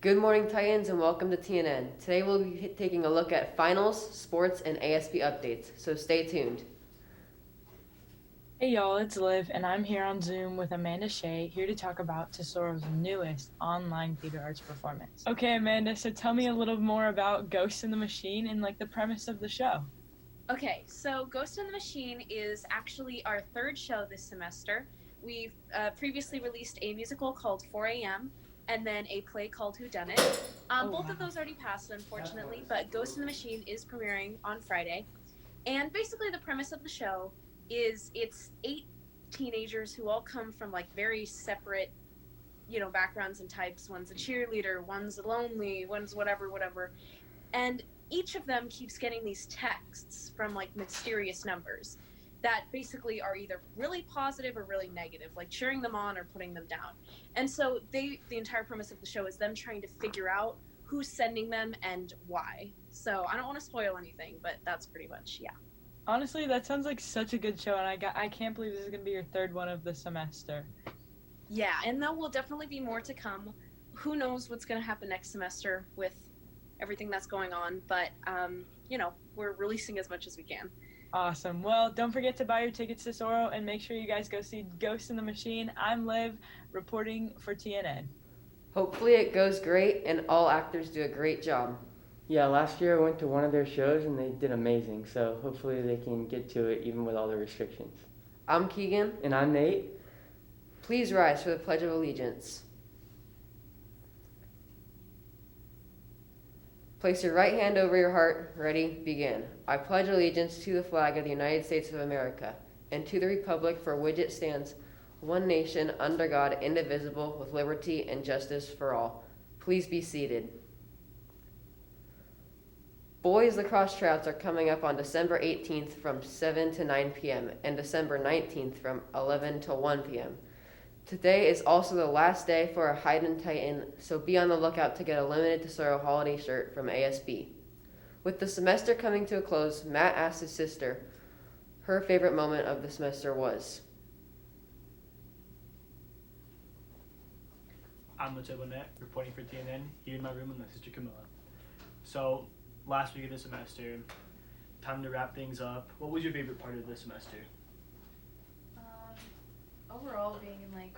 Good morning, Titans, and welcome to TNN. Today we'll be taking a look at finals, sports, and ASP updates, so stay tuned. Hey y'all, it's Liv, and I'm here on Zoom with Amanda Shea, here to talk about Tesoro's newest online theater arts performance. Okay, Amanda, so tell me a little more about Ghost in the Machine and the premise of the show. Okay, so Ghost in the Machine is actually our third show this semester. We've previously released a musical called 4 a.m. and then a play called Who Done It. Both of those already passed, unfortunately, but Ghost in the Machine is premiering on Friday. And basically, the premise of the show is it's 8 teenagers who all come from very separate, backgrounds and types. One's a cheerleader, one's lonely, one's whatever. And each of them keeps getting these texts from mysterious numbers that basically are either really positive or really negative, like cheering them on or putting them down. And so the entire premise of the show is them trying to figure out who's sending them and why. So I don't want to spoil anything, but that's pretty much, yeah. Honestly, that sounds like such a good show, and I can't believe this is going to be your third one of the semester. Yeah, and there will definitely be more to come. Who knows what's going to happen next semester with everything that's going on, but we're releasing as much as we can. Awesome. Well, don't forget to buy your tickets to Tesoro, and make sure you guys go see Ghost in the Machine. I'm Liv, reporting for TNN. Hopefully it goes great and all actors do a great job. Yeah, last year I went to one of their shows and they did amazing, so hopefully they can get to it even with all the restrictions. I'm Keegan. And I'm Nate. Please rise for the Pledge of Allegiance. Place your right hand over your heart. Ready, begin. I pledge allegiance to the flag of the United States of America and to the republic for which it stands, one nation, under God, indivisible, with liberty and justice for all. Please be seated. Boys lacrosse tryouts are coming up on December 18th from 7 to 9 p.m. and December 19th from 11 to 1 p.m. Today is also the last day for a Hide Titan, so be on the lookout to get a limited Tesoro holiday shirt from ASB. With the semester coming to a close, Matt asked his sister her favorite moment of the semester was. I'm Mateo Bonnet, reporting for TNN, here in my room with my sister Camilla. So, last week of the semester, time to wrap things up. What was your favorite part of the semester? Overall, being in my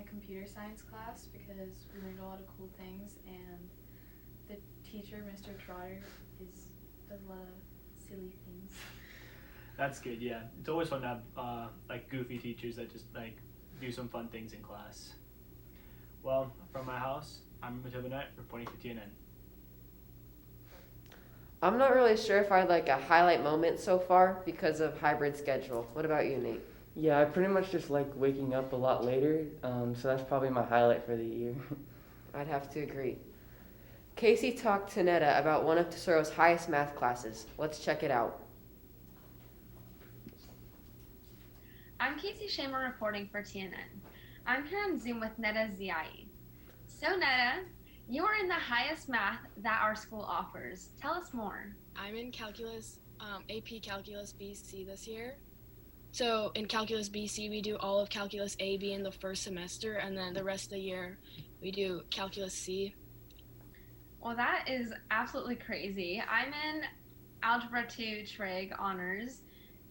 computer science class, because we learned a lot of cool things, and the teacher, Mr. Trotter, does a lot of silly things. That's good, yeah. It's always fun to have goofy teachers that just do some fun things in class. Well, from my house, I'm Mateo Bonnet, reporting for TNN. I'm not really sure if I'd like a highlight moment so far because of hybrid schedule. What about you, Nate? Yeah, I pretty much just like waking up a lot later, so that's probably my highlight for the year. I'd have to agree. Casey talked to Netta about one of Tesoro's highest math classes. Let's check it out. I'm Casey Shamer reporting for TNN. I'm here on Zoom with Netta Ziai. So Netta, you are in the highest math that our school offers. Tell us more. I'm in Calculus, AP Calculus BC this year. So in Calculus BC, we do all of Calculus A, B in the first semester, and then the rest of the year, we do Calculus C. Well, that is absolutely crazy. I'm in Algebra 2 Trig Honors,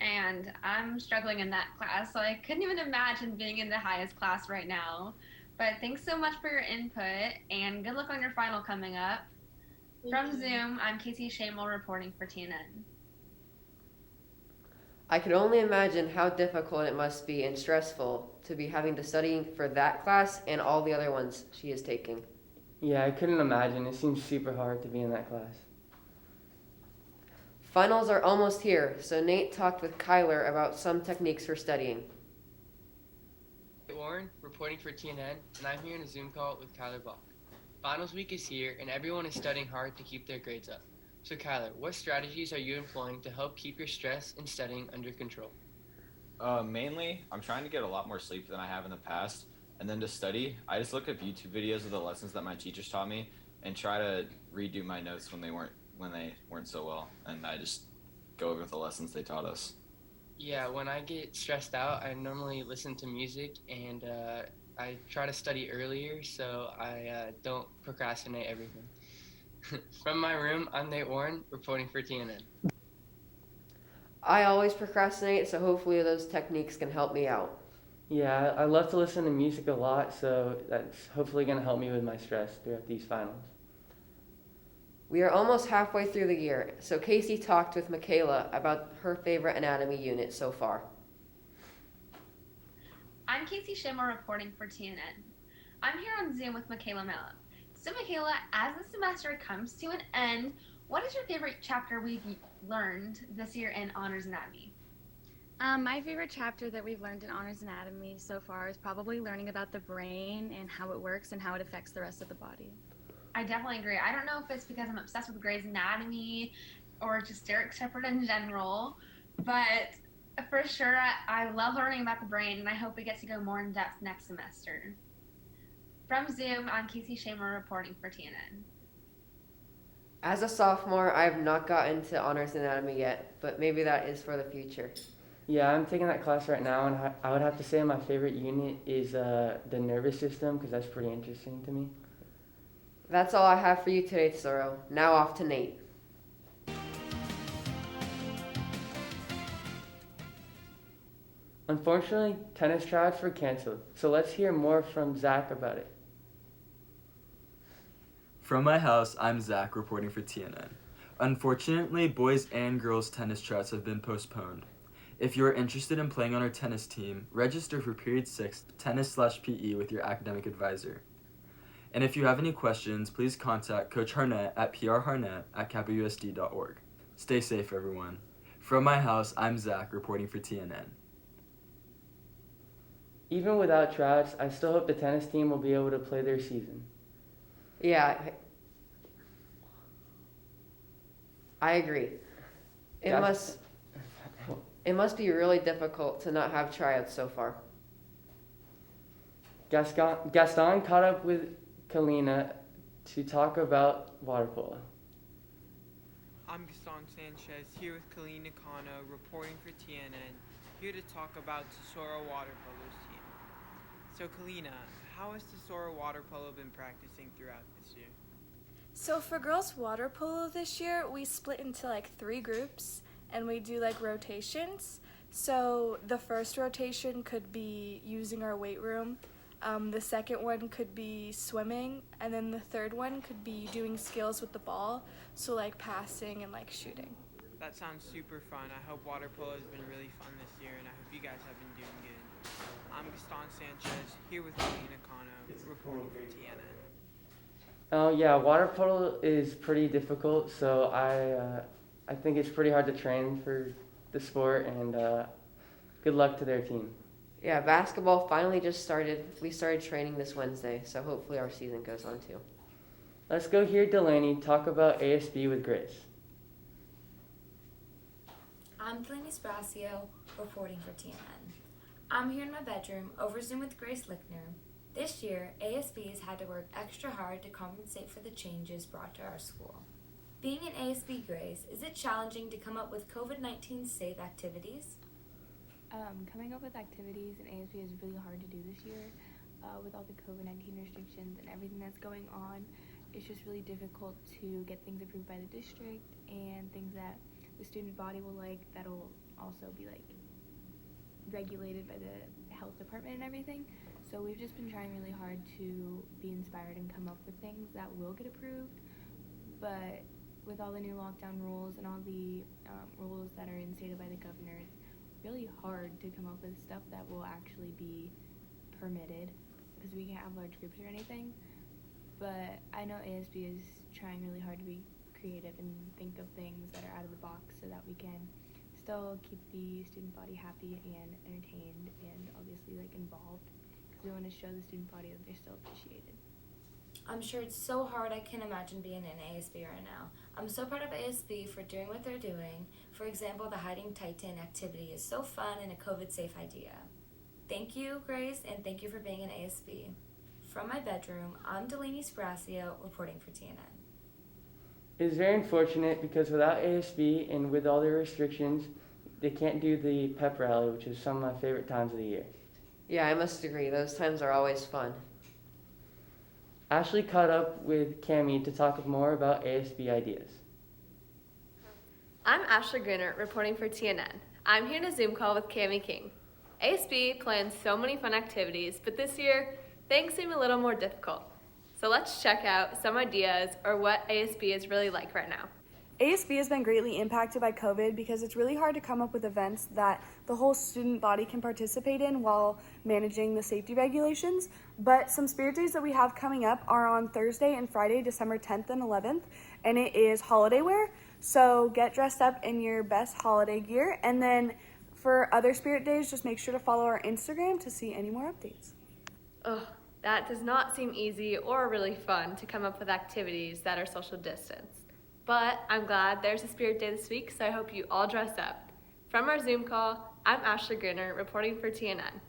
and I'm struggling in that class, so I couldn't even imagine being in the highest class right now. But thanks so much for your input, and good luck on your final coming up. From Zoom, I'm Casey Shamel reporting for TNN. I could only imagine how difficult it must be and stressful to be having to study for that class and all the other ones she is taking. Yeah, I couldn't imagine. It seems super hard to be in that class. Finals are almost here, so Nate talked with Kyler about some techniques for studying. Warren, reporting for TNN, and I'm here in a Zoom call with Kyler Block. Finals week is here, and everyone is studying hard to keep their grades up. So Kyler, what strategies are you employing to help keep your stress and studying under control? Mainly, I'm trying to get a lot more sleep than I have in the past. And then to study, I just look up YouTube videos of the lessons that my teachers taught me and try to redo my notes when they weren't so well. And I just go over the lessons they taught us. Yeah, when I get stressed out, I normally listen to music and I try to study earlier so I don't procrastinate everything. From my room, I'm Nate Warren, reporting for TNN. I always procrastinate, so hopefully those techniques can help me out. Yeah, I love to listen to music a lot, so that's hopefully going to help me with my stress throughout these finals. We are almost halfway through the year, so Casey talked with Michaela about her favorite anatomy unit so far. I'm Casey Schimmer reporting for TNN. I'm here on Zoom with Michaela Mella. So Michaela, as the semester comes to an end, what is your favorite chapter we've learned this year in Honors Anatomy? My favorite chapter that we've learned in Honors Anatomy so far is probably learning about the brain and how it works and how it affects the rest of the body. I definitely agree. I don't know if it's because I'm obsessed with Grey's Anatomy or just Derek Shepherd in general, but for sure, I love learning about the brain, and I hope we get to go more in depth next semester. From Zoom, I'm Casey Shamer reporting for TNN. As a sophomore, I have not gotten to Honors Anatomy yet, but maybe that is for the future. Yeah, I'm taking that class right now, and I would have to say my favorite unit is the nervous system, because that's pretty interesting to me. That's all I have for you today, Tesoro. Now off to Nate. Unfortunately, tennis tryouts were canceled, so let's hear more from Zach about it. From my house, I'm Zach reporting for TNN. Unfortunately, boys and girls tennis tryouts have been postponed. If you are interested in playing on our tennis team, register for Period 6 Tennis/PE with your academic advisor. And if you have any questions, please contact Coach Harnett at prharnett@capausd.org. Stay safe, everyone. From my house, I'm Zach reporting for TNN. Even without tryouts, I still hope the tennis team will be able to play their season. Yeah, I agree. It must be really difficult to not have tryouts so far. Gaston caught up with Kalina to talk about water polo. I'm Gaston Sanchez here with Kalina Kano reporting for TNN, here to talk about Tesoro Water Polo's team. So Kalina, how has Tesoro Water Polo been practicing throughout this year? So for girls water polo this year, we split into like 3 groups and we do like rotations. So the first rotation could be using our weight room. The second one could be swimming, and then the third one could be doing skills with the ball, so like passing and like shooting. That sounds super fun. I hope water polo has been really fun this year, and I hope you guys have been doing good. I'm Gaston Sanchez, here with Kalina Kano, reporting for TNN. Oh yeah, water polo is pretty difficult, so I think it's pretty hard to train for the sport, and good luck to their team. Yeah, basketball finally just started. We started training this Wednesday, so hopefully our season goes on too. Let's go hear Delaney talk about ASB with Grace. I'm Delaney Sprasio, reporting for TNN. I'm here in my bedroom, over Zoom with Grace Lickner. This year, ASB has had to work extra hard to compensate for the changes brought to our school. Being an ASB Grace, is it challenging to come up with COVID-19 safe activities? Coming up with activities in ASB is really hard to do this year with all the COVID-19 restrictions and everything that's going on. It's just really difficult to get things approved by the district and things that the student body will like that'll also be like regulated by the health department and everything. So we've just been trying really hard to be inspired and come up with things that will get approved. But with all the new lockdown rules and all the rules that are instated by the governor, it's really hard to come up with stuff that will actually be permitted because we can't have large groups or anything. But I know ASB is trying really hard to be creative and think of things that are out of the box so that we can still keep the student body happy and entertained and obviously like involved because we want to show the student body that they're still appreciated. I'm sure it's so hard. I can't imagine being in ASB right now. I'm so proud of ASB for doing what they're doing. For example, the Hiding Titan activity is so fun and a COVID-safe idea. Thank you, Grace, and thank you for being in ASB. From my bedroom, I'm Delaney Sprasio, reporting for TNN. It's very unfortunate because without ASB and with all their restrictions, they can't do the pep rally, which is some of my favorite times of the year. Yeah, I must agree. Those times are always fun. Ashley caught up with Cami to talk more about ASB ideas. I'm Ashley Grinner, reporting for TNN. I'm here in a Zoom call with Cami King. ASB plans so many fun activities, but this year, things seem a little more difficult. So let's check out some ideas or what ASB is really like right now. ASB has been greatly impacted by COVID because it's really hard to come up with events that the whole student body can participate in while managing the safety regulations. But some spirit days that we have coming up are on Thursday and Friday, December 10th and 11th, and it is holiday wear. So get dressed up in your best holiday gear. And then for other spirit days, just make sure to follow our Instagram to see any more updates. Ugh, that does not seem easy or really fun to come up with activities that are social distance. But I'm glad there's a spirit day this week, so I hope you all dress up. From our Zoom call, I'm Ashley Grinner, reporting for TNN.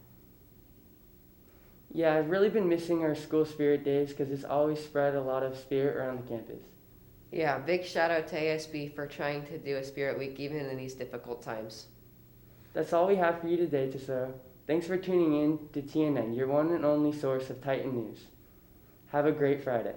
Yeah, I've really been missing our school spirit days because it's always spread a lot of spirit around the campus. Yeah, big shout out to ASB for trying to do a spirit week even in these difficult times. That's all we have for you today, Tesoro. Thanks for tuning in to TNN, your one and only source of Titan news. Have a great Friday.